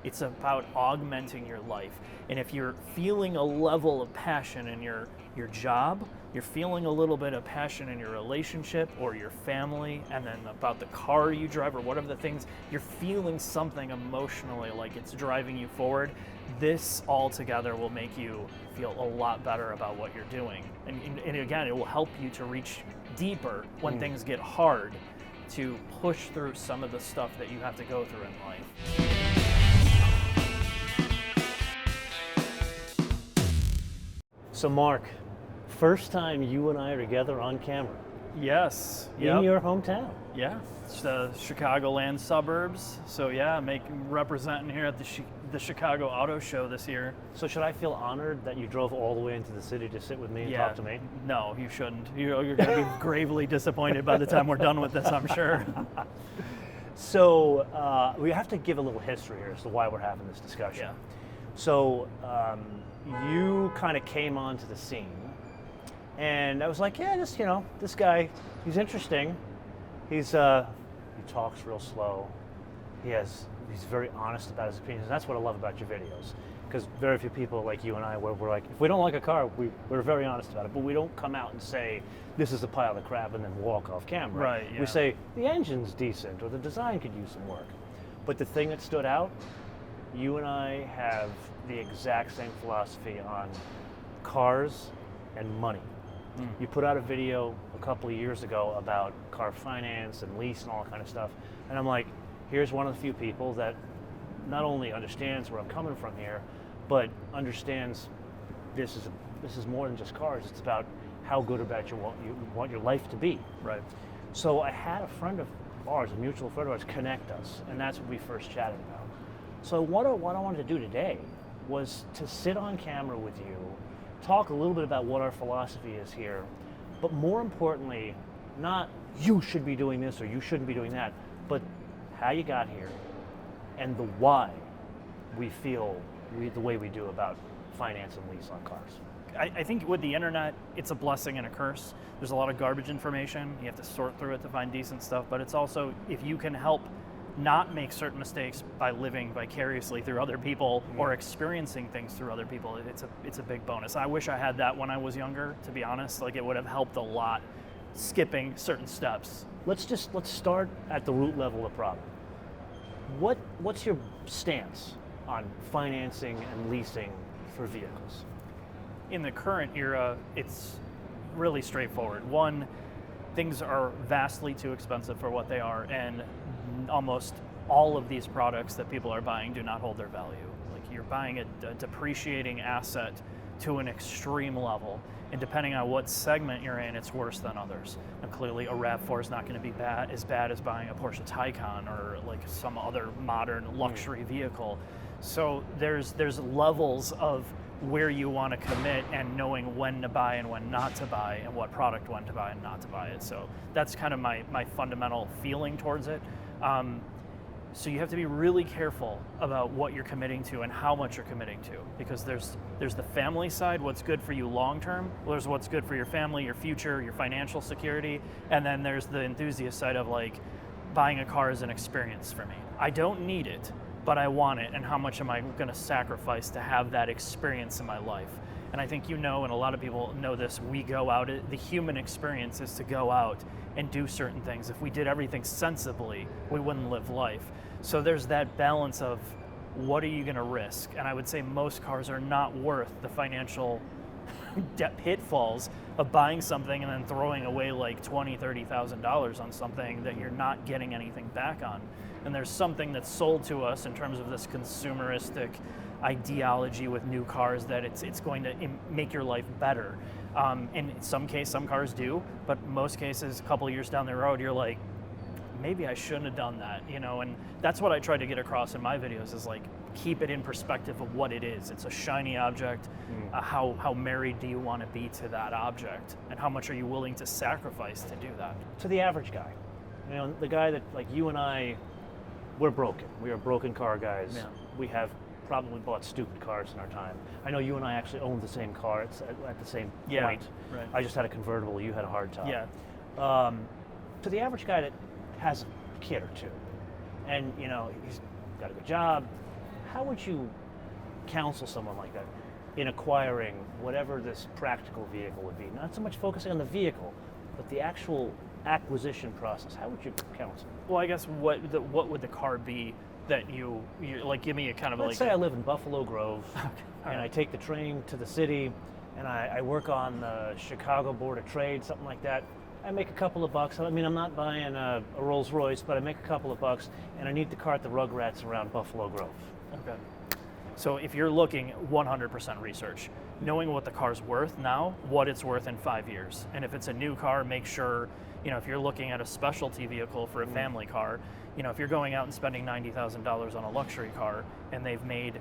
It's about augmenting your life. And if you're feeling a level of passion in your job, you're feeling a little bit of passion in your relationship or your family, and then about the car you drive or whatever the things, you're feeling something emotionally like it's driving you forward, this all together will make you feel a lot better about what you're doing. And again, it will help you to reach deeper when things get hard, to push through some of the stuff that you have to go through in life. So Mark, first time you and I are together on camera. Yes. In your hometown. Yeah, it's the Chicagoland suburbs. So yeah, representing here at the Chicago Auto Show this year. So should I feel honored that you drove all the way into the city to sit with me and talk to me? No, you shouldn't. You're going to be gravely disappointed by the time we're done with this, I'm sure. So we have to give a little history here as to why we're having this discussion. Yeah. So you kind of came onto the scene, and I was like, yeah, this guy, he's interesting. He talks real slow. He's very honest about his opinions. That's what I love about your videos, because very few people like you and I, where we're like, if we don't like a car, we're very honest about it, but we don't come out and say this is a pile of crap and then walk off camera. Right. Yeah. We say the engine's decent or the design could use some work. But the thing that stood out, you and I have the exact same philosophy on cars and money. You put out a video a couple of years ago about car finance and lease and all that kind of stuff, and I'm like, here's one of the few people that not only understands where I'm coming from here, but understands this is more than just cars. It's about how good about you want your life to be. Right. So I had a friend of ours, a mutual friend of ours, connect us, and that's what we first chatted about. So what I wanted to do today was to sit on camera with you, talk a little bit about what our philosophy is here, but more importantly, not you should be doing this or you shouldn't be doing that, but how you got here and the why we feel the way we do about finance and lease on cars. I think with the internet, it's a blessing and a curse. There's a lot of garbage information. You have to sort through it to find decent stuff, but it's also, if you can help not make certain mistakes by living vicariously through other people or experiencing things through other people, it's a big bonus. I wish I had that when I was younger, to be honest. Like, it would have helped a lot, skipping certain steps. Let's start at the root level of the problem. What's your stance on financing and leasing for vehicles? In the current era, it's really straightforward. One, things are vastly too expensive for what they are, and almost all of these products that people are buying do not hold their value. Like, you're buying a depreciating asset to an extreme level, and depending on what segment you're in, it's worse than others. And clearly a RAV4 is not going to be as bad as buying a Porsche Taycan or like some other modern luxury vehicle. So there's levels of where you want to commit and knowing when to buy and when not to buy, and what product when to buy and not to buy it. So that's kind of my fundamental feeling towards it. So you have to be really careful about what you're committing to and how much you're committing to, because there's the family side, what's good for you long term, there's what's good for your family, your future, your financial security, and then there's the enthusiast side of like, buying a car is an experience for me. I don't need it, but I want it, and how much am I going to sacrifice to have that experience in my life? And I think and a lot of people know this, we go out, the human experience is to go out and do certain things. If we did everything sensibly, we wouldn't live life. So there's that balance of what are you going to risk? And I would say most cars are not worth the financial pitfalls of buying something and then throwing away like $20,000, $30,000 on something that you're not getting anything back on. And there's something that's sold to us in terms of this consumeristic ideology with new cars that it's going to make your life better. In some cases, some cars do, but most cases, a couple of years down the road, you're like, maybe I shouldn't have done that, and that's what I try to get across in my videos, is like, keep it in perspective of what it is. It's a shiny object. How married do you want to be to that object, and how much are you willing to sacrifice to do that? To the average guy, the guy that, like you and I, we're broken. We are broken car guys. Yeah. We have probably bought stupid cars in our time. I know you and I actually owned the same car at the same point. Right. I just had a convertible. You had a hard top. Yeah. To the average guy that has a kid or two, and he's got a good job, how would you counsel someone like that in acquiring whatever this practical vehicle would be? Not so much focusing on the vehicle, but the actual acquisition process. How would you counsel? Well, I guess what would the car be that you like? Give me a kind of Let's say I live in Buffalo Grove, and I take the train to the city, and I work on the Chicago Board of Trade, something like that. I make a couple of bucks. I mean, I'm not buying a Rolls Royce, but I make a couple of bucks, and I need to cart the Rugrats around Buffalo Grove. Okay. So if you're looking 100% research, knowing what the car's worth now, what it's worth in 5 years. And if it's a new car, make sure, if you're looking at a specialty vehicle for a family car, if you're going out and spending $90,000 on a luxury car and they've made,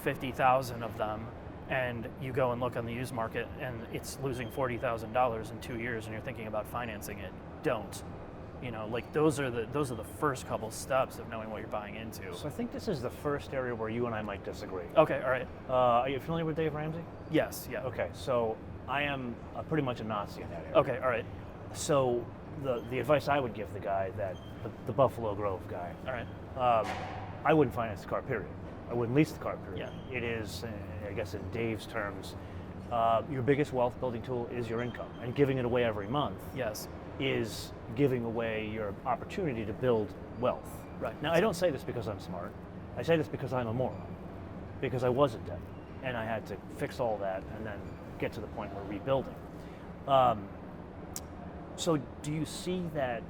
50,000 of them, and you go and look on the used market and it's losing $40,000 in 2 years and you're thinking about financing it, don't. Those are the first couple steps of knowing what you're buying into. So I think this is the first area where you and I might disagree. Okay, all right. Are you familiar with Dave Ramsey? Yes, yeah. Okay, so I am pretty much a Nazi in that area. Okay, all right. So the advice I would give the guy, the Buffalo Grove guy, all right. I wouldn't finance the car, period. I wouldn't lease the car, period. Yeah. It is, I guess in Dave's terms, your biggest wealth building tool is your income, and giving it away every month. Yes. Is giving away your opportunity to build wealth. Right. Now, I don't say this because I'm smart. I say this because I'm a moron. Because I was in debt, and I had to fix all that and then get to the point where rebuilding. So do you see that?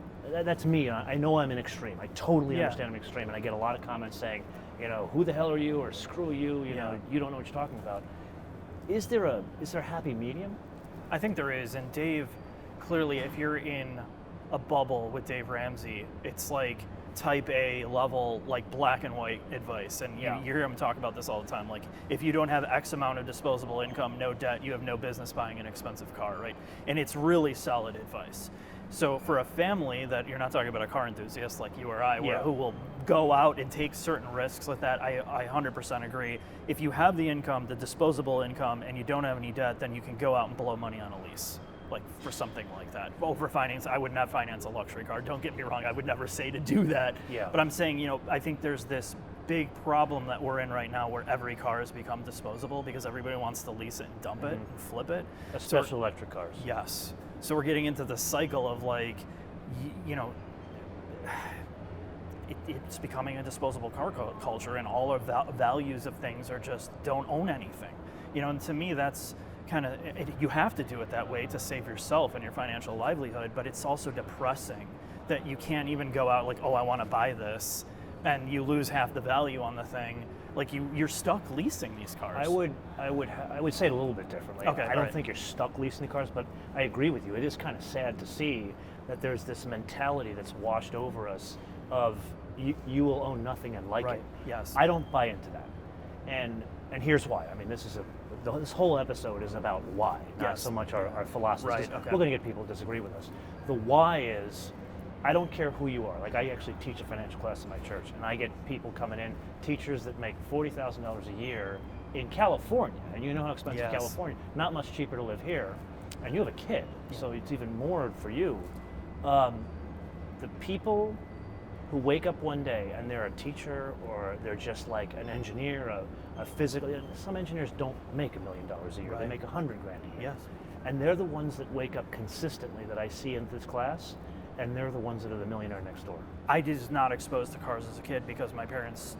That's me. I know I'm an extreme. I totally understand I'm extreme, and I get a lot of comments saying, who the hell are you, or screw you, you don't know what you're talking about. Is there a happy medium? I think there is, and Dave, clearly, if you're in a bubble with Dave Ramsey, it's like type A level, like black and white advice. And you hear him talk about this all the time. Like, if you don't have X amount of disposable income, no debt, you have no business buying an expensive car, right? And it's really solid advice. So for a family that you're not talking about a car enthusiast like you or I, who will go out and take certain risks like that, I 100% agree. If you have the income, the disposable income, and you don't have any debt, then you can go out and blow money on a lease. Like for something like that. Over finance, I would not finance a luxury car. Don't get me wrong, I would never say to do that. Yeah. But I'm saying, I think there's this big problem that we're in right now where every car has become disposable because everybody wants to lease it and dump it and flip it. Especially electric cars. Yes. So we're getting into the cycle of it's becoming a disposable car culture, and all of the values of things are just don't own anything. And to me that's you have to do it that way to save yourself and your financial livelihood, but it's also depressing that you can't even go out like, oh, I want to buy this, and you lose half the value on the thing. Like you're stuck leasing these cars. I would say it a little bit differently. Okay, I don't think you're stuck leasing the cars, but I agree with you. It is kind of sad to see that there's this mentality that's washed over us of you will own nothing and like it. Yes. I don't buy into that, and here's why. I mean, this whole episode is about why, not so much our philosophy. Right, okay. We're going to get people to disagree with us. The why is, I don't care who you are. Like, I actually teach a financial class in my church, and I get people coming in, teachers that make $40,000 a year in California, and you know how expensive California. Not much cheaper to live here, and you have a kid, so it's even more for you. The people who wake up one day and they're a teacher, or they're just like an engineer, a physical. Some engineers don't make $1 million a year; they make $100,000 a year. Yes. And they're the ones that wake up consistently that I see in this class, and they're the ones that are the millionaire next door. I was not exposed to cars as a kid because my parents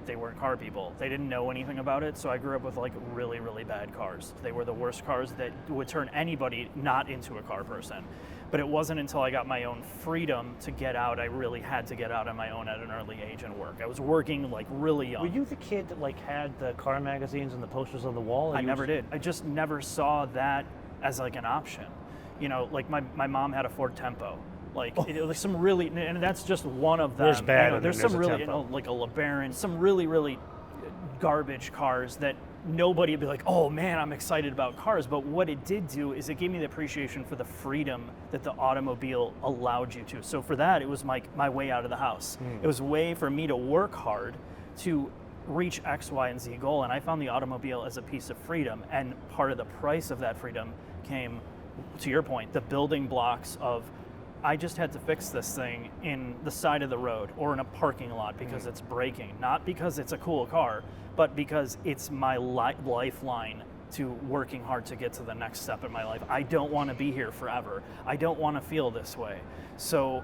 they weren't car people. They didn't know anything about it, so I grew up with like really, really bad cars. They were the worst cars that would turn anybody not into a car person. But it wasn't until I got my own freedom to get out, I really had to get out on my own at an early age and work. I was working like really young. Were you the kid that like had the car magazines and the posters on the wall? I never did. I just never saw that as like an option. Like my mom had a Ford Tempo. Like it was some really, and that's just one of them. There's bad. There's some really, like a LeBaron, some really, really garbage cars that nobody would be like, oh man, I'm excited about cars. But what it did do is it gave me the appreciation for the freedom that the automobile allowed you to. So for that, it was my way out of the house. It was a way for me to work hard to reach X, Y, and Z goal. And I found the automobile as a piece of freedom. And part of the price of that freedom came, to your point, the building blocks of I just had to fix this thing in the side of the road or in a parking lot because it's breaking. Not because it's a cool car, but because it's my lifeline to working hard to get to the next step in my life. I don't want to be here forever. I don't want to feel this way. So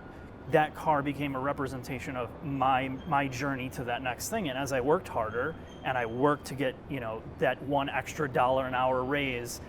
that car became a representation of my journey to that next thing. And as I worked harder and I worked to get, that $1 extra an hour raise,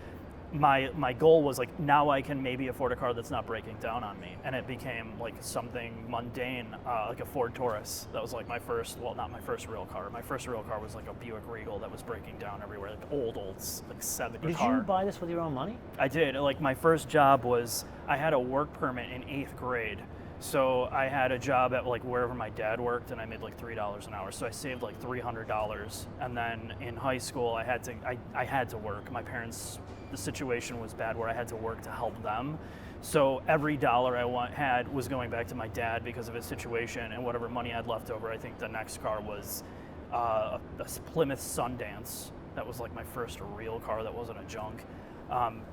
my goal was like, now I can maybe afford a car that's not breaking down on me. And it became like something mundane, like a Ford Taurus. That was like my first, well, not my first real car. My first real car was like a Buick Regal that was breaking down everywhere, like old, like 70 car. Did you buy this with your own money? I did. Like my first job was, I had a work permit in 8th grade. So I had a job at like wherever my dad worked, and I made like $3 an hour. So I saved like $300, and then in high school I had to work. My parents, the situation was bad where I had to work to help them. So every dollar I had was going back to my dad because of his situation, and whatever money I had left over, I think the next car was a Plymouth Sundance. That was like my first real car that wasn't a junk.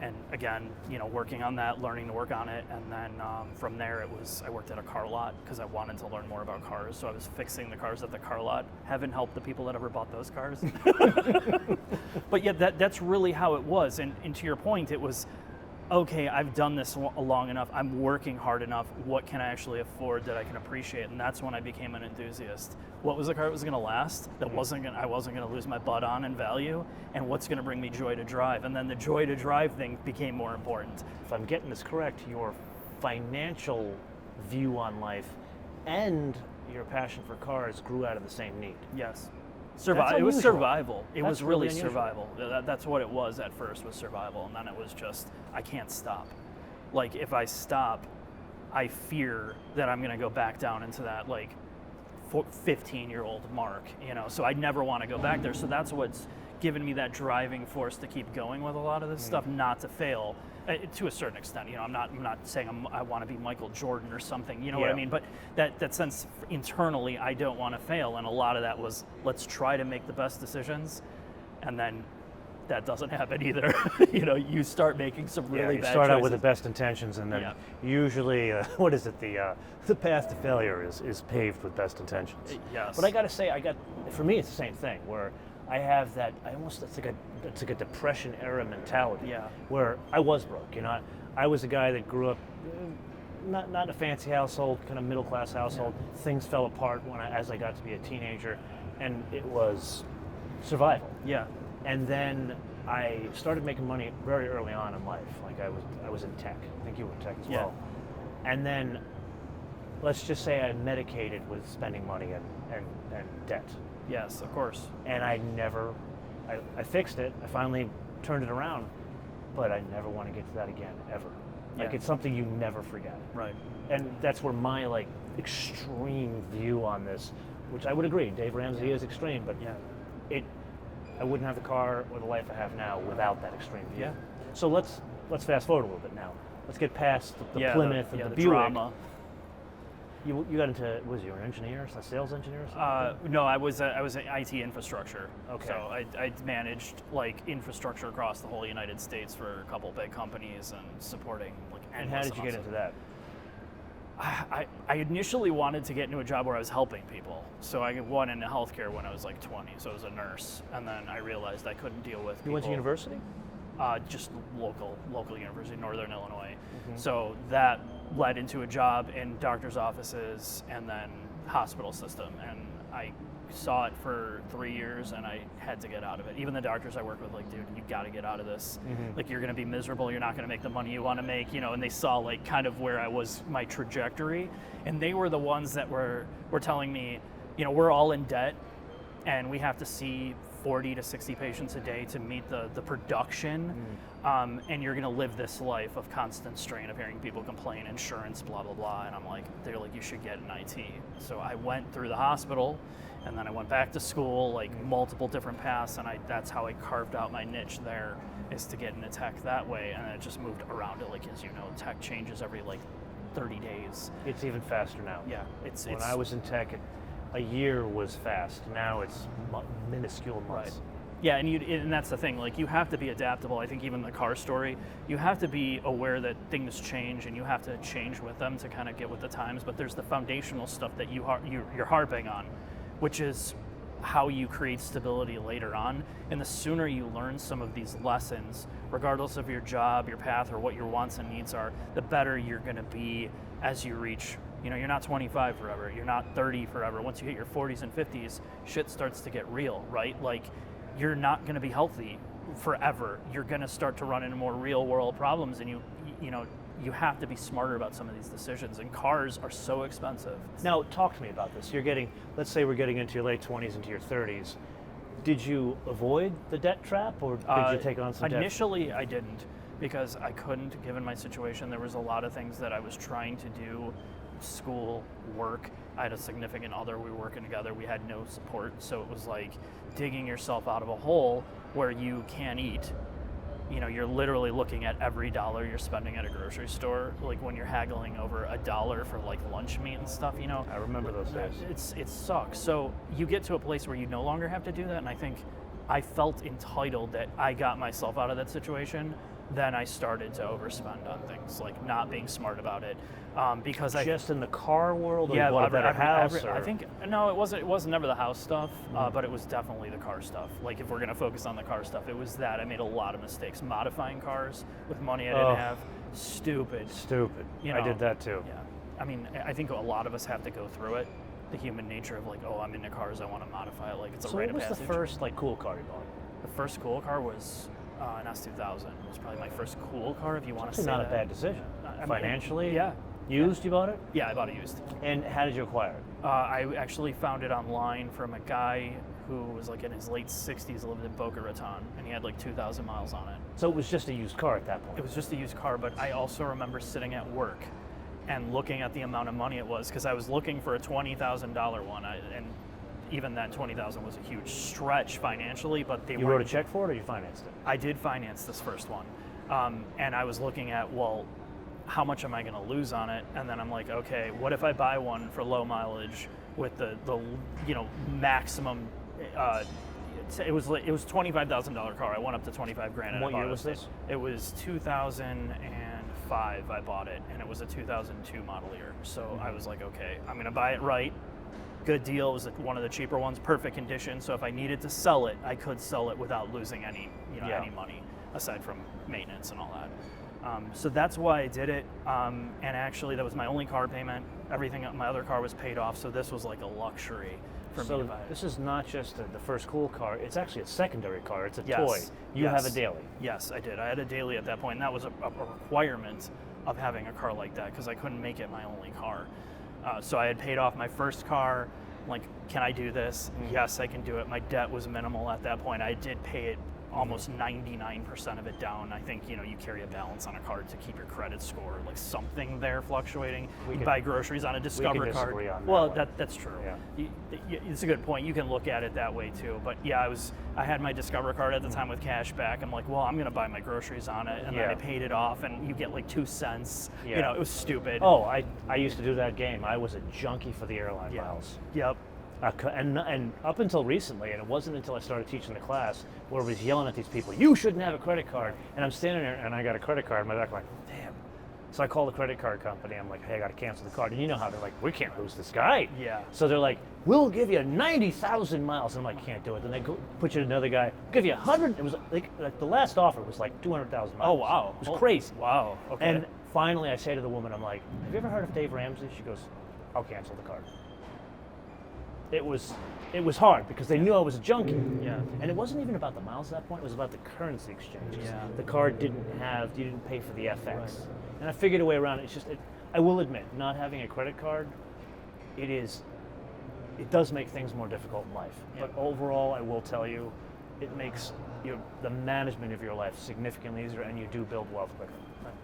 And again, working on that, learning to work on it, and then from there I worked at a car lot because I wanted to learn more about cars. So I was fixing the cars at the car lot. Heaven help the people that ever bought those cars. But yeah, that's really how it was. And to your point, it was, okay, I've done this long enough. I'm working hard enough. What can I actually afford that I can appreciate? And that's when I became an enthusiast. What was the car that was going to last? That I wasn't going to lose my butt on in value. And what's going to bring me joy to drive? And then the joy to drive thing became more important. If I'm getting this correct, your financial view on life and your passion for cars grew out of the same need. Yes. That's It was unusual. survival. It That's was really unusual. survival. That's what it was at first, was survival. And then it was just, I can't stop. Like, if I stop, I fear that I'm going to go back down into that, like, 15-year-old mark, So I never want to go back there. So that's what's given me that driving force to keep going with a lot of this stuff, not to fail. To a certain extent, I'm not saying I want to be Michael Jordan or something, what I mean? But that sense internally, I don't want to fail, and a lot of that was, let's try to make the best decisions, and then that doesn't happen either. You start making some really bad choices. You start out with the best intentions, and then usually, the path to failure is paved with best intentions. Yes. But I got to say, for me, it's the same thing where I have that. It's like a depression era mentality. Yeah. Where I was broke. I was a guy that grew up not a fancy household, kind of middle class household. Yeah. Things fell apart as I got to be a teenager, and it was survival. Yeah. And then I started making money very early on in life. Like I was in tech. I think you were in tech as well. And then let's just say I medicated with spending money and debt. Yes, of course. And I fixed it. I finally turned it around, but I never want to get to that again, ever. Like, it's something you never forget. Right. And that's where my, extreme view on this, which I would agree, Dave Ramsey is extreme, but I wouldn't have the car or the life I have now without that extreme view. Yeah. So let's fast forward a little bit now. Let's get past the Plymouth and the Buick. Drama. You got into, you an engineer, a sales engineer or something? No, I was an IT infrastructure. Okay. So I managed infrastructure across the whole United States for a couple big companies and supporting And how did you get into that? I initially wanted to get into a job where I was helping people. So I went into healthcare when I was 20, so I was a nurse. And then I realized I couldn't deal with people. You went to university? Just local university, Northern Illinois. Mm-hmm. So that led into a job in doctor's offices and then hospital system. And I saw it for 3 years and I had to get out of it. Even the doctors I work with, dude, you got to get out of this. Mm-hmm. You're going to be miserable. You're not going to make the money you want to make, and they saw kind of where I was, my trajectory. And they were the ones that were telling me, we're all in debt and we have to see 40 to 60 patients a day to meet the production, and you're going to live this life of constant strain of hearing people complain, insurance, blah, blah, blah. And they're like, you should get an IT. So I went through the hospital, and then I went back to school, multiple different paths, and that's how I carved out my niche there, is to get into tech that way. And it just moved around it, as you know, tech changes every 30 days. It's even faster now. Yeah. When I was in tech, a year was fast. Now it's minuscule months. Right. Yeah, and that's the thing. Like, you have to be adaptable. I think even the car story, you have to be aware that things change, and you have to change with them to kind of get with the times. But there's the foundational stuff that you're harping on, which is how you create stability later on. And the sooner you learn some of these lessons, regardless of your job, your path, or what your wants and needs are, the better you're going to be as you reach. You're not 25 forever. You're not 30 forever. Once you hit your 40s and 50s, shit starts to get real, right? Like, you're not going to be healthy forever. You're going to start to run into more real world problems, and you have to be smarter about some of these decisions, and cars are so expensive. Now, talk to me about this. Let's say we're getting into your late 20s, into your 30s. Did you avoid the debt trap, or did you take on some debt? Initially, I didn't, because I couldn't, given my situation. There was a lot of things that I was trying to do, school, work. I had a significant other. We were working together. We had no support, so it was like digging yourself out of a hole where you can't eat. You're literally looking at every dollar you're spending at a grocery store, like when you're haggling over $1 for like lunch meat and stuff. I remember those days. It sucks. So you get to a place where you no longer have to do that, and I think I felt entitled that I got myself out of that situation. Then I started to overspend on things, like not being smart about it, because just in the car world, or yeah, you bought a better house. I think no, it wasn't never the house stuff, but it was definitely the car stuff. Like, if we're gonna focus on the car stuff, it was that I made a lot of mistakes modifying cars with money I didn't have. Stupid. I did that too. Yeah, I mean, I think a lot of us have to go through it. The human nature of like, oh, I'm into cars, I want to modify it. Like, it's a rite of passage. So what was the first like cool car you bought? The first cool car was an S2000. It was probably my first cool car, if you want to say not that. a bad decision. Financially? Yeah. Used, you bought it? Yeah, I bought it used. And how did you acquire it? I actually found it online from a guy who was like in his late 60s, lived in Boca Raton, and he had like 2,000 miles on it. So it was just a used car at that point? It was just a used car, but I also remember sitting at work and looking at the amount of money it was, because I was looking for a $20,000 one, and even that $20,000 was a huge stretch financially, but You wrote a check for it, or you financed it? I did finance this first one, and I was looking at, well, how much am I going to lose on it? And then I'm like, okay, what if I buy one for low mileage with the maximum? It was $25,000 car. I went up to 25 grand. What year was this? It was 2005. I bought it, and it was a 2002 model year. So I was like, okay, I'm going to buy it right. Good deal. It was one of the cheaper ones, perfect condition. So if I needed to sell it, I could sell it without losing any money, aside from maintenance and all that. So that's why I did it. And actually, that was my only car payment. Everything, my other car was paid off. So this was like a luxury for me to buy. This is not just the first cool car. It's actually a secondary car. It's a toy. You have a daily. Yes, I did. I had a daily at that point, and that was a requirement of having a car like that, because I couldn't make it my only car. So I had paid off my first car. Like, can I do this? Yes, I can do it. My debt was minimal at that point. I did pay it almost 99% of it down. I think, you carry a balance on a card to keep your credit score, like something there fluctuating. You buy groceries on a Discover card. Well, that's true. Yeah. It's a good point. You can look at it that way too. But yeah, I had my Discover card at the time with cash back. I'm like, well, I'm going to buy my groceries on it. And then I paid it off, and you get like 2 cents. Yeah. It was stupid. Oh, I used to do that game. I was a junkie for the airline miles. Yep. And up until recently, and it wasn't until I started teaching the class where I was yelling at these people, you shouldn't have a credit card. And I'm standing there, and I got a credit card in my back, like, damn. So I call the credit card company. I'm like, hey, I got to cancel the card. And you know how they're like, we can't lose this guy. Yeah. So they're like, we'll give you 90,000 miles. And I'm like, can't do it. Then they put you to another guy, give you 100. It was like the last offer was like 200,000 miles. Oh, wow. It was crazy. Wow. Okay. And finally, I say to the woman, I'm like, have you ever heard of Dave Ramsey? She goes, I'll cancel the card. It was hard because they knew I was a junkie. Yeah. And it wasn't even about the miles at that point, it was about the currency exchanges. Yeah. The card you didn't pay for the FX. Right. And I figured a way around it. I will admit, not having a credit card, it does make things more difficult in life. Yeah. But overall, I will tell you, it makes the management of your life significantly easier, and you do build wealth quicker.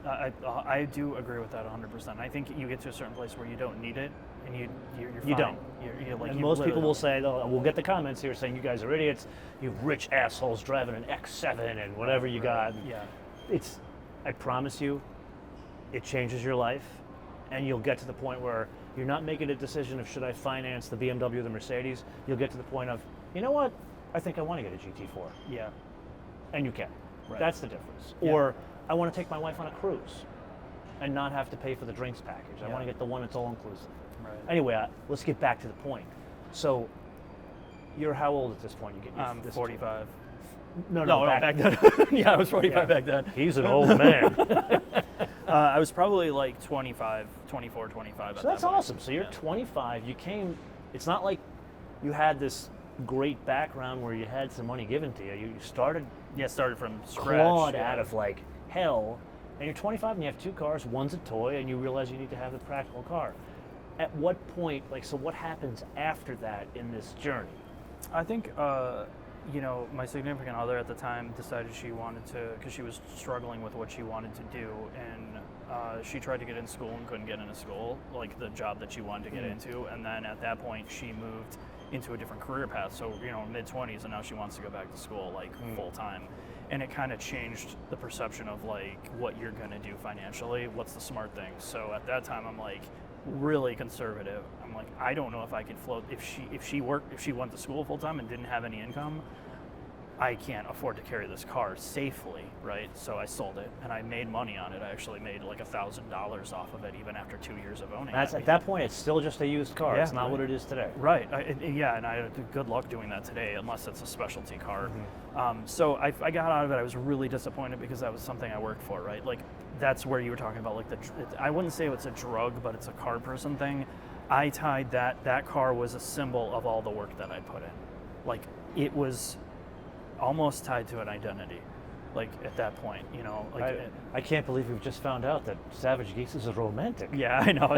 I do agree with that 100%. I think you get to a certain place where you don't need it, and you're fine. You don't. You're and most people will say, we'll get the comments here saying you guys are idiots, you rich assholes driving an X7 and whatever you got. Yeah. I promise you, it changes your life, and you'll get to the point where you're not making a decision of should I finance the BMW or the Mercedes. You'll get to the point of, you know what, I think I want to get a GT4. Yeah. And you can. Right. That's the difference. Yeah. Or I want to take my wife on a cruise and not have to pay for the drinks package. I want to get the one that's all inclusive. Right. Anyway, let's get back to the point. So, you're how old at this point? You get I'm 45. No, back then. Yeah, I was 45 back then. He's an old man. I was probably like 24, 25 So that's awesome. So you're 25. You came, it's not like you had this great background where you had some money given to you. You started from scratch. Clawed out of like hell. And you're 25 and you have 2 cars. One's a toy and you realize you need to have the practical car. At what point, so what happens after that in this journey? I think, my significant other at the time decided she wanted to, because she was struggling with what she wanted to do, and she tried to get in school and couldn't get into school, like the job that she wanted to get into, and then at that point she moved into a different career path, so, mid-20s, and now she wants to go back to school, full-time. And it kind of changed the perception of, what you're going to do financially, what's the smart thing. So at that time, I'm, really conservative. I'm like, I don't know if I could float if she went to school full time and didn't have any income. I can't afford to carry this car safely, right? So I sold it and I made money on it. I actually made like $1,000 off of it, even after 2 years of owning it. At that point, it's still just a used car. Yeah, it's not right. what it is today. Right. And I had good luck doing that today, unless it's a specialty car. Mm-hmm. So I got out of it. I was really disappointed because that was something I worked for, right? That's where you were talking about, I wouldn't say it's a drug, but it's a car person thing. I tied that car was a symbol of all the work that I put in. It was almost tied to an identity, at that point, I can't believe we've just found out that Savagegeese is a romantic. Yeah, I know.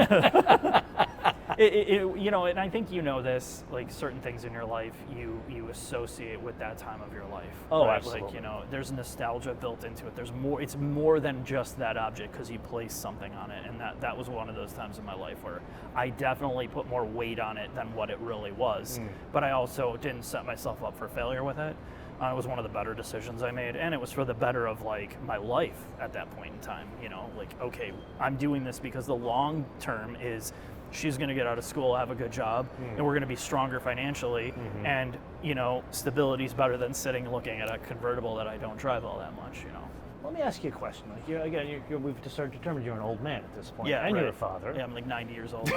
And I think this, certain things in your life you associate with that time of your life. Oh, right? absolutely. There's nostalgia built into it. There's more. It's more than just that object because you placed something on it, and that was one of those times in my life where I definitely put more weight on it than what it really was. But I also didn't set myself up for failure with it. It was one of the better decisions I made, and it was for the better of my life at that point in time. Okay, I'm doing this because the long term is she's going to get out of school, have a good job, and we're going to be stronger financially, and stability is better than sitting looking at a convertible that I don't drive all that much. Let me ask you a question. We've determined you're an old man at this point, Yeah, and right. you're a father. Yeah, I'm 90 years old.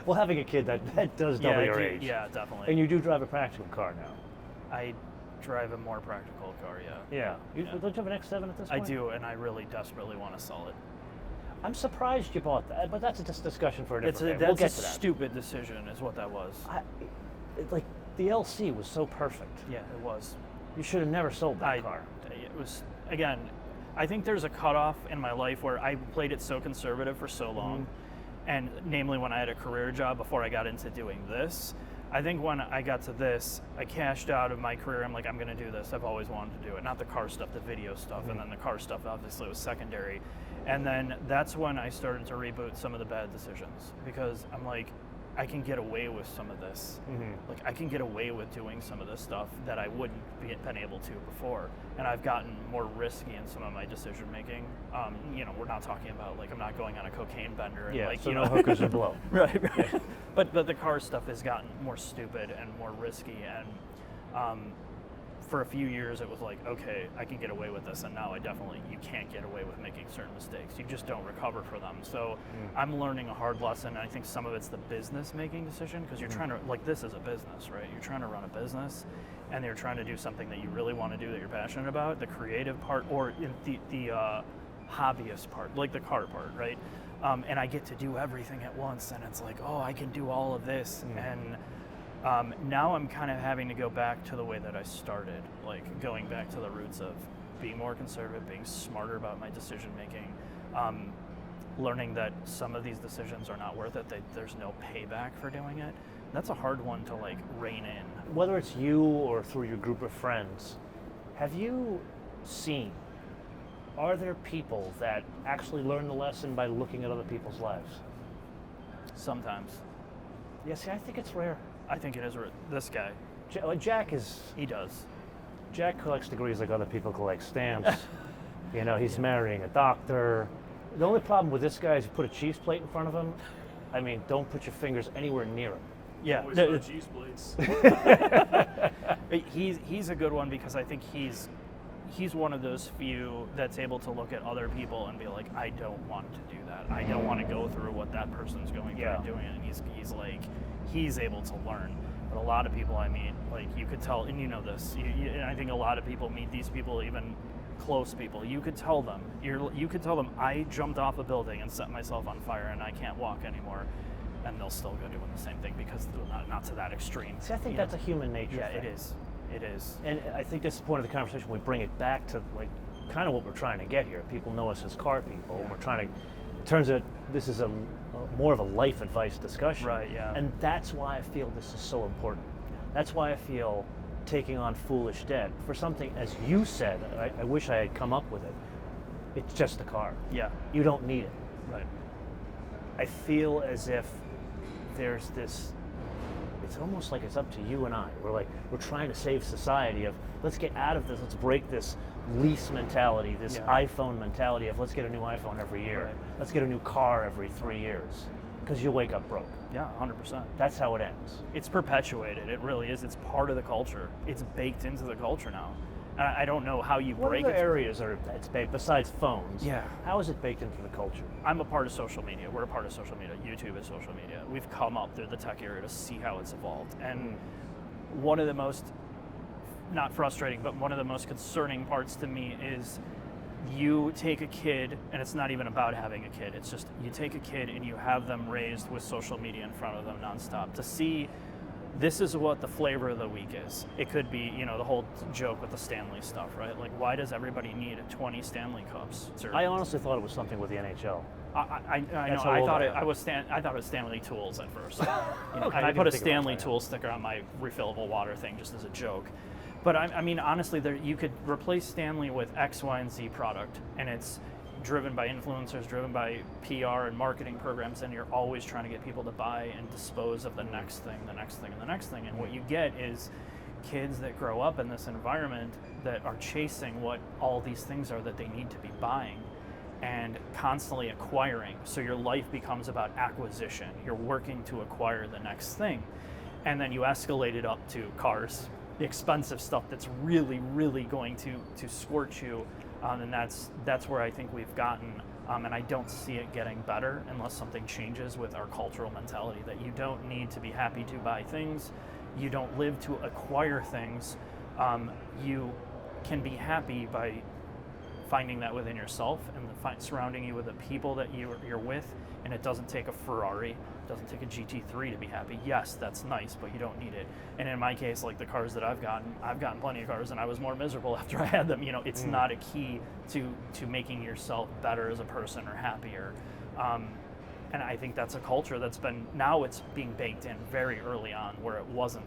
Well, having a kid that does double your age. Yeah, definitely. And you do drive a practical car now. I drive a more practical car, yeah. Yeah. Don't you have an X7 at this I point? do, and I really desperately want to sell it. I'm surprised you bought that, but that's a discussion for a different day. That's We'll get a to that. stupid decision is what that was. The LC was so perfect. Yeah, it was. You should have never sold that car. It was, again, I think there's a cutoff in my life where I played it so conservative for so long, and namely when I had a career job before I got into doing this. I think when I got to this, I cashed out of my career. I'm like, I'm going to do this. I've always wanted to do it. Not the car stuff, the video stuff, and then the car stuff obviously was secondary. And then that's when I started to reboot some of the bad decisions, because I'm like, I can get away with some of this. I can get away with doing some of this stuff that I wouldn't been able to before. And I've gotten more risky in some of my decision making. We're not talking about I'm not going on a cocaine bender. And so no hookers and blow. Right. Yeah. But the car stuff has gotten more stupid and more risky. And for a few years, it was okay, I can get away with this. And now you can't get away with making certain mistakes. You just don't recover for them. So I'm learning a hard lesson. And I think some of it's the business making decision, because you're trying to, this is a business, right? You're trying to run a business, and you're trying to do something that you really want to do, that you're passionate about, the creative part, or the hobbyist part, like the car part, right? And I get to do everything at once, and it's I can do all of this. And now I'm kind of having to go back to the way that I started, going back to the roots of being more conservative, being smarter about my decision making, learning that some of these decisions are not worth it, that there's no payback for doing it. That's a hard one to rein in. Whether it's you or through your group of friends, have you seen, are there people that actually learn the lesson by looking at other people's lives? Sometimes. Yeah, see, I think it's rare. I think it is this guy. Jack is... He does. Jack collects degrees like other people collect stamps. He's marrying a doctor. The only problem with this guy is you put a cheese plate in front of him. Don't put your fingers anywhere near him. Yeah. Always got cheese plates. He's a good one because I think he's one of those few that's able to look at other people and be like, I don't want to do that. I don't want to go through what that person's going through and doing it. And he's able to learn. But a lot of people I meet, like you could tell, and you know this, and I think a lot of people meet these people, even close people. You could tell them, I jumped off a building and set myself on fire and I can't walk anymore. And they'll still go doing the same thing because they're not to that extreme. See, I think that's a human nature thing. It is. And I think this is the point of the conversation. We bring it back to like kind of what we're trying to get here. People know us as car people. And we're trying to. It turns out this is a more of a life advice discussion. Right. Yeah. And that's why I feel this is so important. That's why I feel taking on foolish debt for something, as you said. I wish I had come up with it. It's just a car. Yeah. You don't need it. Right. I feel as if there's this. It's almost like it's up to you and I. We're trying to save society of let's get out of this. Let's break this lease mentality, this iPhone mentality of let's get a new iPhone every year. Right. Let's get a new car every 3 years because you'll wake up broke. Yeah, 100%. That's how it ends. It's perpetuated. It really is. It's part of the culture. It's baked into the culture now. And I don't know how you break it. What other areas are it's baked besides phones? Yeah. How is it baked into the culture? I'm a part of social media. We're a part of social media. YouTube is social media. We've come up through the tech era to see how it's evolved. And one of the most, not frustrating, but one of the most concerning parts to me is you take a kid, and it's not even about having a kid. It's just you take a kid and you have them raised with social media in front of them nonstop to see this is what the flavor of the week is. It could be, the whole joke with the Stanley stuff, right? Like, why does everybody need 20 Stanley Cups? I honestly thought it was something with the NHL. I know. I thought it was Stanley Tools at first. Okay, and I put a Stanley Tool sticker on my refillable water thing just as a joke. But I mean, honestly, you could replace Stanley with X, Y, and Z product, and it's driven by influencers, driven by PR and marketing programs, and you're always trying to get people to buy and dispose of the next thing, the next thing, and the next thing. And what you get is kids that grow up in this environment that are chasing what all these things are that they need to be buying and constantly acquiring. So your life becomes about acquisition. You're working to acquire the next thing. And then you escalate it up to cars, the expensive stuff that's really, really going to scorch you. And that's where I think we've gotten, and I don't see it getting better unless something changes with our cultural mentality that you don't need to be happy to buy things, you don't live to acquire things, you can be happy by finding that within yourself and surrounding you with the people that you're with, and it doesn't take a Ferrari, it doesn't take a GT3 to be happy. Yes, that's nice, but you don't need it. And in my case, like the cars that I've gotten plenty of cars, and I was more miserable after I had them. It's not a key to making yourself better as a person or happier. And I think that's a culture that's now it's being baked in very early on, where it wasn't.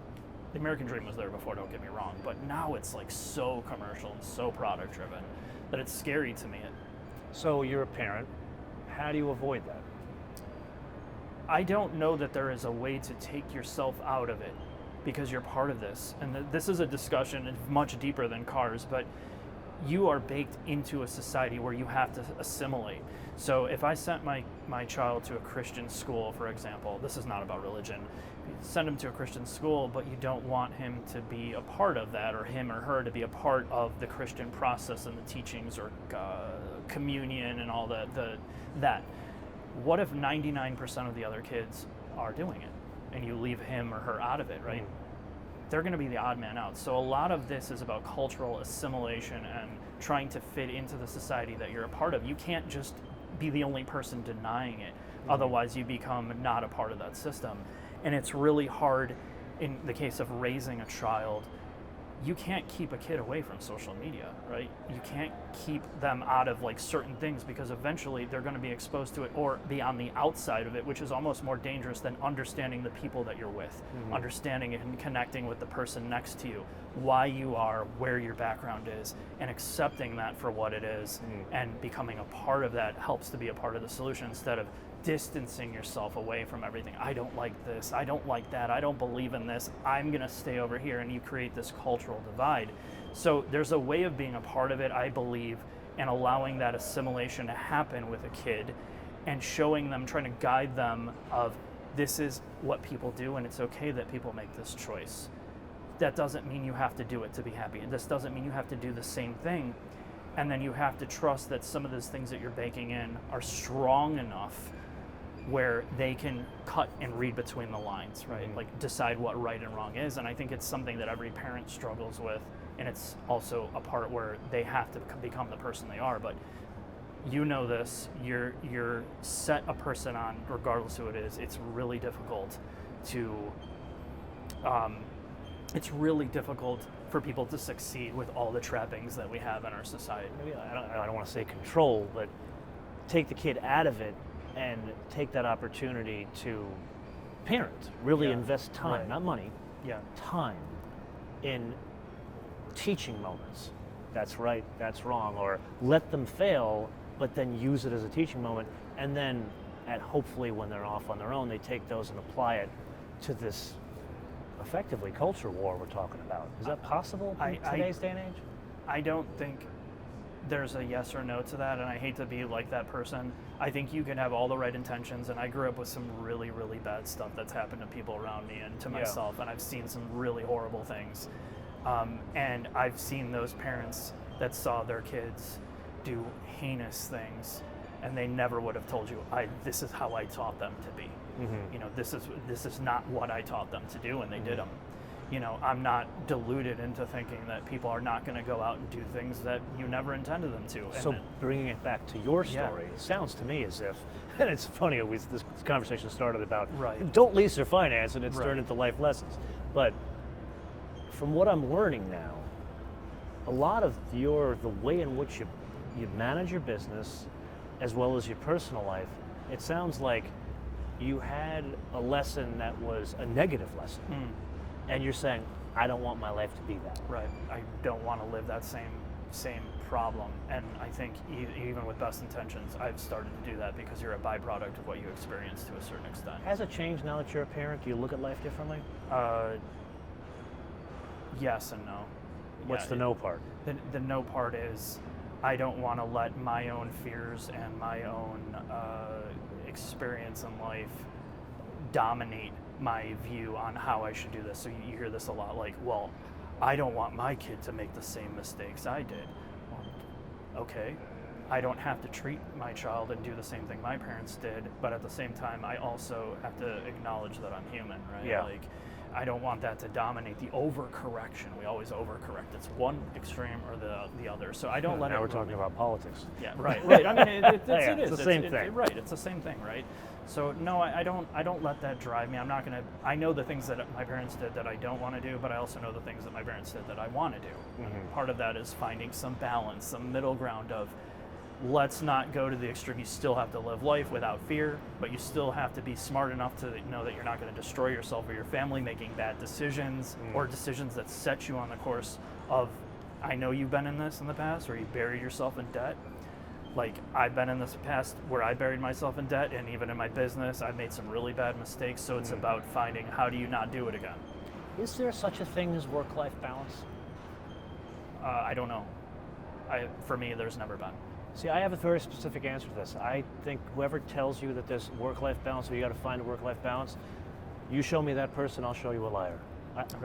The American dream was there before, don't get me wrong, but now it's like so commercial and so product driven that it's scary to me. So you're a parent. How do you avoid that? I don't know that there is a way to take yourself out of it because you're part of this. And this is a discussion much deeper than cars, but you are baked into a society where you have to assimilate. So if I sent my child to a Christian school, for example, this is not about religion, you send him to a Christian school, but you don't want him to be a part of that, or him or her to be a part of the Christian process and the teachings or communion and all that. What if 99% of the other kids are doing it and you leave him or her out of it, right? They're going to be the odd man out. So a lot of this is about cultural assimilation and trying to fit into the society that you're a part of. You can't just be the only person denying it. Otherwise you become not a part of that system. And it's really hard in the case of raising a child. You can't keep a kid away from social media, right? You can't keep them out of like certain things because eventually they're going to be exposed to it or be on the outside of it, which is almost more dangerous than understanding the people that you're with, understanding it and connecting with the person next to you, why you are, where your background is, and accepting that for what it is and becoming a part of that helps to be a part of the solution instead of distancing yourself away from everything. I don't like this, I don't like that, I don't believe in this, I'm gonna stay over here, and you create this cultural divide. So there's a way of being a part of it, I believe, and allowing that assimilation to happen with a kid and showing them, trying to guide them of this is what people do, and it's okay that people make this choice. That doesn't mean you have to do it to be happy. And this doesn't mean you have to do the same thing. And then you have to trust that some of those things that you're baking in are strong enough where they can cut and read between the lines, right? Mm-hmm. Like decide what right and wrong is. And I think it's something that every parent struggles with. And it's also a part where they have to become the person they are. But you know this, you're set a person on, regardless who it is, it's really difficult to, for people to succeed with all the trappings that we have in our society. Maybe I don't want to say control, but take the kid out of it and take that opportunity to parent, really invest time, Right. not money, Yeah. time in teaching moments. That's right, that's wrong, or let them fail, but then use it as a teaching moment, and then hopefully when they're off on their own, they take those and apply it to this effectively culture war we're talking about. Is that possible in today's day and age? I don't think there's a yes or no to that, and I hate to be like that person. I think you can have all the right intentions, and I grew up with some really, really bad stuff that's happened to people around me and to myself, and I've seen some really horrible things. And I've seen those parents that saw their kids do heinous things, and they never would have told you, this is how I taught them to be. Mm-hmm. You know, this is not what I taught them to do, and they did them. You know, I'm not deluded into thinking that people are not going to go out and do things that you never intended them to. And So bringing it back to your story, it sounds to me as if, and it's funny, this conversation started about don't lease or finance, and it's turned into life lessons. But from what I'm learning now, a lot of the way in which you manage your business as well as your personal life, it sounds like you had a lesson that was a negative lesson. And you're saying, I don't want my life to be that. Right. I don't want to live that same problem. And I think even with best intentions, I've started to do that because you're a byproduct of what you experience to a certain extent. Has it changed now that you're a parent? Do you look at life differently? Yes and no. What's the no part? The no part is I don't want to let my own fears and my own experience in life dominate my view on how I should do this. So you hear this a lot, like, well, I don't want my kid to make the same mistakes I did. Well, okay, I don't have to treat my child and do the same thing my parents did, but at the same time, I also have to acknowledge that I'm human, right? Yeah. Like, I don't want that to dominate the overcorrection. We always overcorrect. It's one extreme or the other. So I don't let it. Now we're talking about politics. Yeah, right. I mean, it's the same thing. Right, it's the same thing, right? So no, I don't let that drive me. I'm not gonna. I know the things that my parents did that I don't want to do, but I also know the things that my parents did that I want to do. Mm-hmm. Part of that is finding some balance, some middle ground of, let's not go to the extreme. You still have to live life without fear, but you still have to be smart enough to know that you're not going to destroy yourself or your family making bad decisions or decisions that set you on the course of, I know you've been in this in the past, where you buried yourself in debt. Like, I've been in this past where I buried myself in debt, and even in my business, I've made some really bad mistakes. So it's about finding, how do you not do it again? Is there such a thing as work-life balance? I don't know. For me, there's never been. See, I have a very specific answer to this. I think whoever tells you that there's work-life balance, or you got to find a work-life balance, you show me that person, I'll show you a liar.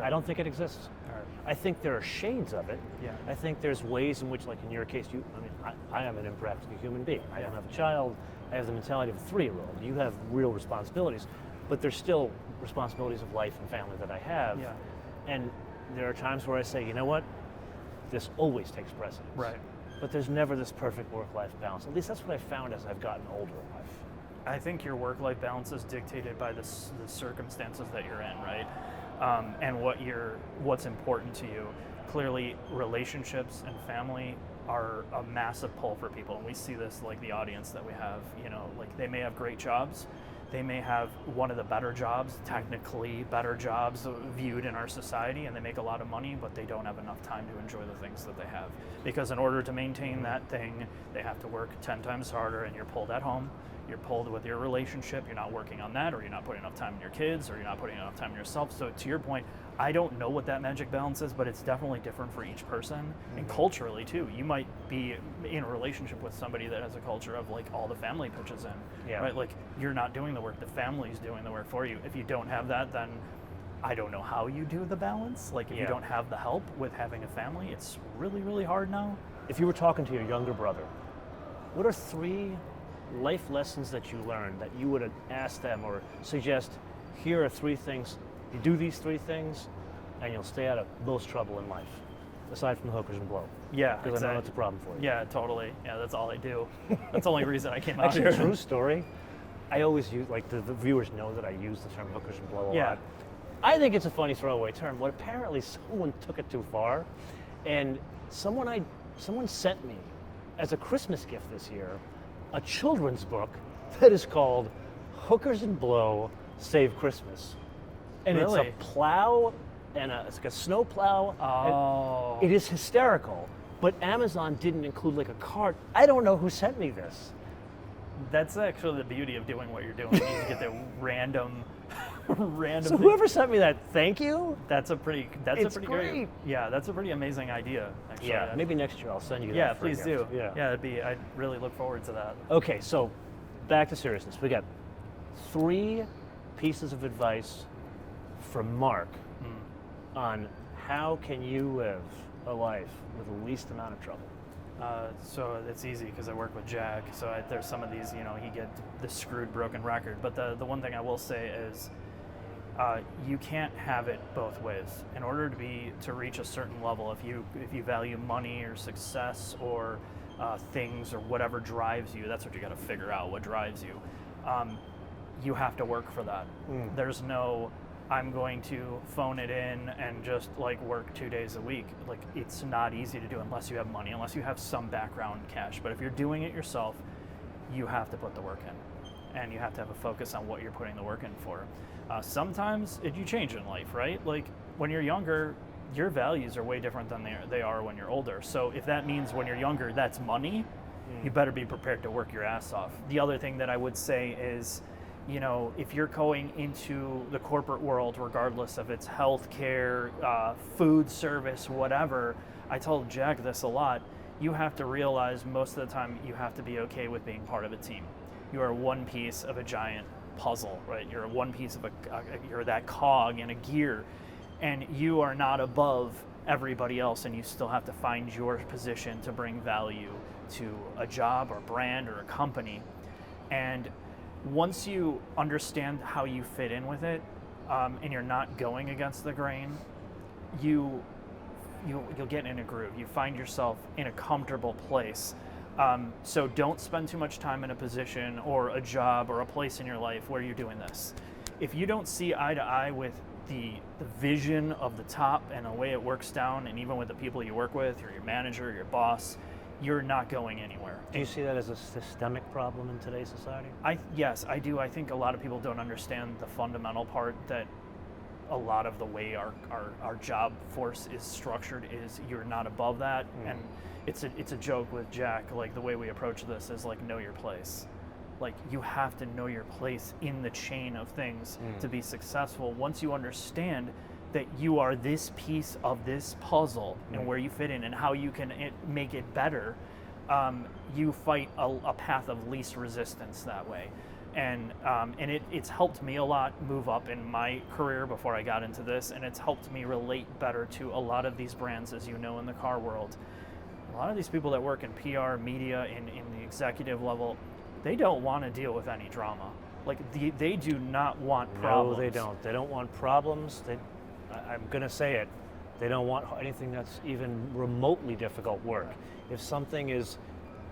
I don't think it exists. Right. I think there are shades of it. Yeah. I think there's ways in which, like in your case, I am an impractical human being. I don't have a child. I have the mentality of a 3-year-old. You have real responsibilities, but there's still responsibilities of life and family that I have. Yeah. And there are times where I say, you know what? This always takes precedence. Right. But there's never this perfect work-life balance. At least that's what I've found as I've gotten older in life. I think your work-life balance is dictated by the circumstances that you're in, right? And what's important to you. Clearly, relationships and family are a massive pull for people, and we see this, like the audience that we have. You know, like, they may have great jobs, they may have one of the better jobs, technically better jobs viewed in our society, and they make a lot of money, but they don't have enough time to enjoy the things that they have. Because in order to maintain that thing, they have to work 10 times harder, and you're pulled at home. you're pulled with your relationship, you're not working on that, or you're not putting enough time in your kids, or you're not putting enough time in yourself. So to your point, I don't know what that magic balance is, but it's definitely different for each person, and culturally too. You might be in a relationship with somebody that has a culture of like all the family pitches in, right? Like you're not doing the work, the family's doing the work for you. If you don't have that, then I don't know how you do the balance. Like if you don't have the help with having a family, it's really, really hard now. If you were talking to your younger brother, what are 3 life lessons that you learned that you would ask them or suggest, here are 3 things, you do these 3 things and you'll stay out of most trouble in life, aside from the hookers and blow? Yeah, because I know that's a problem for you. Yeah, totally. Yeah, that's all I do. That's the only reason I came out Actually, here. true story. I always use, like the viewers know that I use the term hookers and blow a lot. I think it's a funny throwaway term, but apparently someone took it too far, and someone sent me, as a Christmas gift this year, a children's book that is called Hookers and Blow Save Christmas. And it's a plow, and it's like a snow plow. Oh. It is hysterical, but Amazon didn't include like a card. I don't know who sent me this. That's actually the beauty of doing what you're doing. You get the random So thing. whoever sent me that, thank you. That's a pretty great. Yeah, that's a pretty amazing idea, actually. Yeah, maybe next year I'll send you that. Yeah, for a please gift. do. Yeah. I'd really look forward to that. Okay, so back to seriousness. We got 3 pieces of advice from Mark on how can you live a life with the least amount of trouble. So it's easy because I work with Jack. So there's some of these, he gets the screwed, broken record. But the one thing I will say is, you can't have it both ways. In order to reach a certain level, if you value money or success or things or whatever drives you, that's what you got to figure out. What drives you? You have to work for that. There's no, I'm going to phone it in and just like work 2 days a week. Like it's not easy to do unless you have money, unless you have some background cash. But if you're doing it yourself, you have to put the work in, and you have to have a focus on what you're putting the work in for. Sometimes you change in life, right? Like when you're younger, your values are way different than they are when you're older. So if that means when you're younger, that's money, you better be prepared to work your ass off. The other thing that I would say is, if you're going into the corporate world, regardless of its healthcare, food service, whatever, I told Jack this a lot, you have to realize most of the time you have to be okay with being part of a team. You are one piece of a giant puzzle, right? You're one piece of you're that cog in a gear, and you are not above everybody else, and you still have to find your position to bring value to a job or brand or a company. And once you understand how you fit in with it, and you're not going against the grain, you'll get in a groove. You find yourself in a comfortable place. So don't spend too much time in a position or a job or a place in your life where you're doing this. If you don't see eye to eye with the vision of the top and the way it works down, and even with the people you work with, or your manager, your boss, you're not going anywhere. Do you see that as a systemic problem in today's society? Yes, I do. I think a lot of people don't understand the fundamental part that a lot of the way our job force is structured is you're not above that. And it's a joke with Jack, like the way we approach this is like know your place. Like you have to know your place in the chain of things to be successful. Once you understand that you are this piece of this puzzle and where you fit in and how you can make it better, you fight a path of least resistance that way. And it's helped me a lot move up in my career before I got into this, and it's helped me relate better to a lot of these brands, as you know, in the car world. A lot of these people that work in PR, media, in the executive level, they don't want to deal with any drama. Like they do not want problems. No, they don't. They don't want problems. I'm going to say it. They don't want anything that's even remotely difficult work. If something is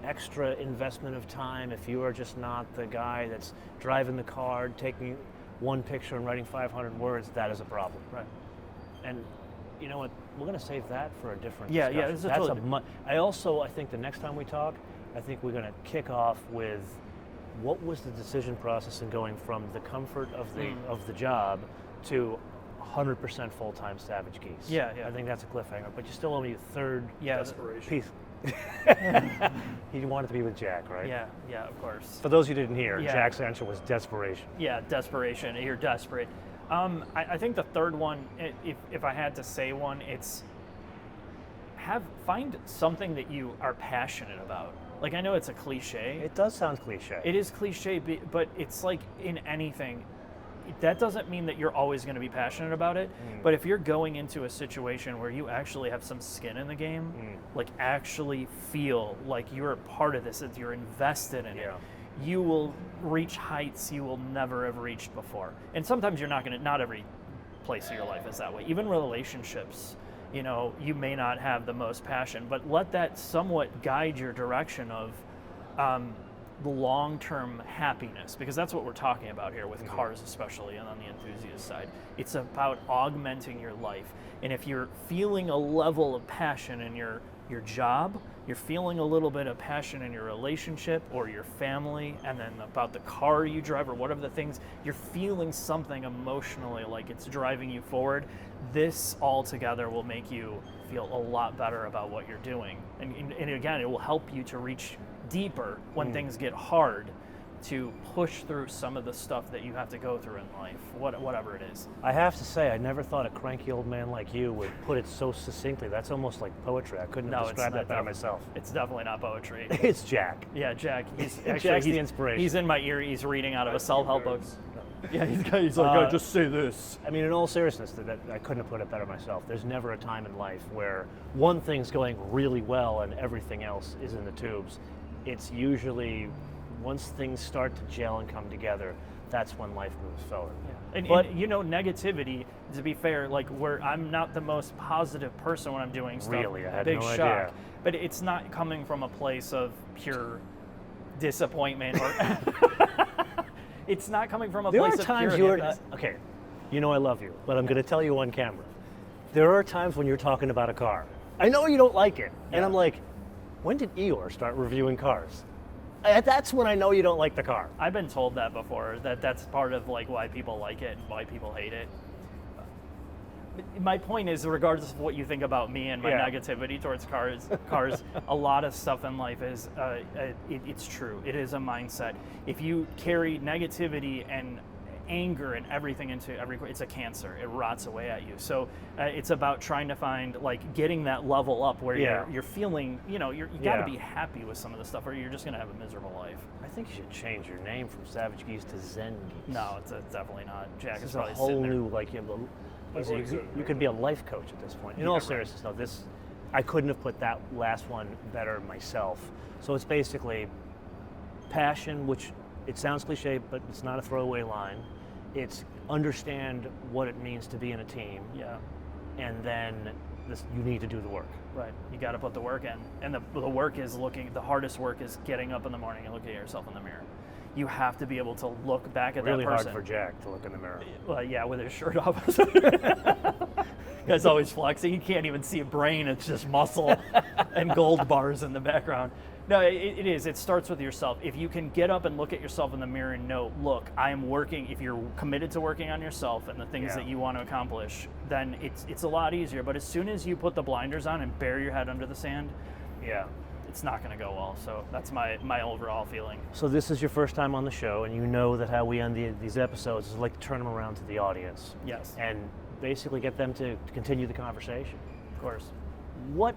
extra investment of time, if you are just not the guy that's driving the car, taking one picture and writing 500 words, that is a problem. Right. And you know what? We're going to save that for a different discussion. Yeah, this is I think the next time we talk, I think we're going to kick off with what was the decision process in going from the comfort of the job to 100% full-time Savagegeese. Yeah. I think that's a cliffhanger, but you still owe me a third desperation piece. He wanted to be with Jack, right? Yeah, of course. For those who didn't hear, Yeah. Jack's answer was desperation. Yeah, desperation. You're desperate. I think the third one, if I had to say one, it's find something that you are passionate about. Like, I know it's a cliche. It does sound cliche. It is cliche, but it's like in anything. That doesn't mean that you're always going to be passionate about it. But if you're going into a situation where you actually have some skin in the game, like actually feel like you're a part of this, that you're invested in it, you will reach heights you will never have reached before. And sometimes you're not every place in your life is that way. Even relationships, you may not have the most passion, but let that somewhat guide your direction of the long-term happiness, because that's what we're talking about here with cars, especially, and on the enthusiast side. It's about augmenting your life. And if you're feeling a level of passion in your job, you're feeling a little bit of passion in your relationship or your family, and then about the car you drive or whatever the things, you're feeling something emotionally like it's driving you forward, this all together will make you feel a lot better about what you're doing. And again, it will help you to reach deeper when things get hard, to push through some of the stuff that you have to go through in life, whatever it is. I have to say, I never thought a cranky old man like you would put it so succinctly. That's almost like poetry. I couldn't have described that better myself. It's definitely not poetry. It's Jack. Yeah, Jack. He's the inspiration. He's in my ear. He's reading out of a self-help book. Yeah, he's like, just say this. I mean, in all seriousness, that I couldn't have put it better myself. There's never a time in life where one thing's going really well and everything else is in the tubes. It's usually once things start to gel and come together, that's when life moves forward. Yeah. And negativity, to be fair, like I'm not the most positive person when I'm doing stuff. Really, I had Big no shock. idea. But it's not coming from a place of pure disappointment or it's not coming from a place of pure happiness. Okay, I love you, but I'm going to tell you on camera. There are times when you're talking about a car. I know you don't like it, and I'm like, when did Eeyore start reviewing cars? That's when I know you don't like the car. I've been told that before, that's part of like why people like it and why people hate it. My point is, regardless of what you think about me and my negativity towards cars, a lot of stuff in life is, it's true. It is a mindset. If you carry negativity and anger and everything into it's a cancer. It rots away at you. So it's about trying to find, like, getting that level up where you're feeling, you got to be happy with some of the stuff, or you're just going to have a miserable life. I think you should change your name from Savagegeese to Zen Geese. No, it's definitely not. Jack is probably a whole sitting there. new, like, you could be a life coach at this point. In all seriousness, though, I couldn't have put that last one better myself. So it's basically passion, which it sounds cliche, but it's not a throwaway line. It's understand what it means to be in a team. Yeah. And then you need to do the work. Right. You got to put the work in. And the work is the hardest work is getting up in the morning and looking at yourself in the mirror. You have to be able to look back at really that person. Really hard for Jack to look in the mirror. Well, yeah, with his shirt off. Guy's always flexing. You can't even see a brain. It's just muscle and gold bars in the background. No, it is. It starts with yourself. If you can get up and look at yourself in the mirror and know, look, I am working. If you're committed to working on yourself and the things that you want to accomplish, then it's a lot easier. But as soon as you put the blinders on and bury your head under the sand, it's not going to go well. So that's my overall feeling. So this is your first time on the show, and you know that how we end these episodes is like to turn them around to the audience. Yes. And basically get them to continue the conversation. Of course. What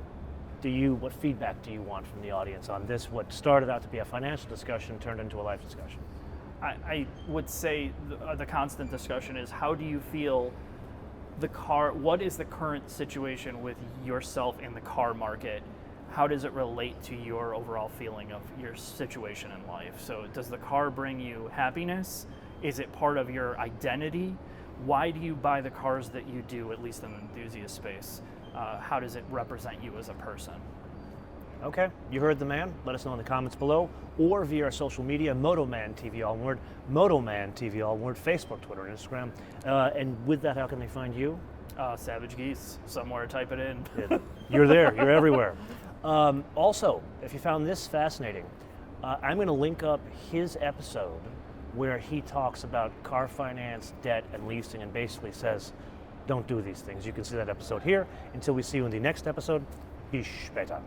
feedback do you want from the audience on this, what started out to be a financial discussion turned into a life discussion? I would say the constant discussion is, how do you feel the car, what is the current situation with yourself in the car market? How does it relate to your overall feeling of your situation in life? So does the car bring you happiness? Is it part of your identity? Why do you buy the cars that you do, at least in the enthusiast space? How does it represent you as a person? Okay, you heard the man. Let us know in the comments below, or via our social media, MotoManTV, all one word, MotoManTV, all one word, Facebook, Twitter, and Instagram. And with that, how can they find you? Savagegeese, somewhere, type it in. You're there, you're everywhere. Also, if you found this fascinating, I'm going to link up his episode where he talks about car finance, debt, and leasing, and basically says, don't do these things. You can see that episode here. Until we see you in the next episode, bis später.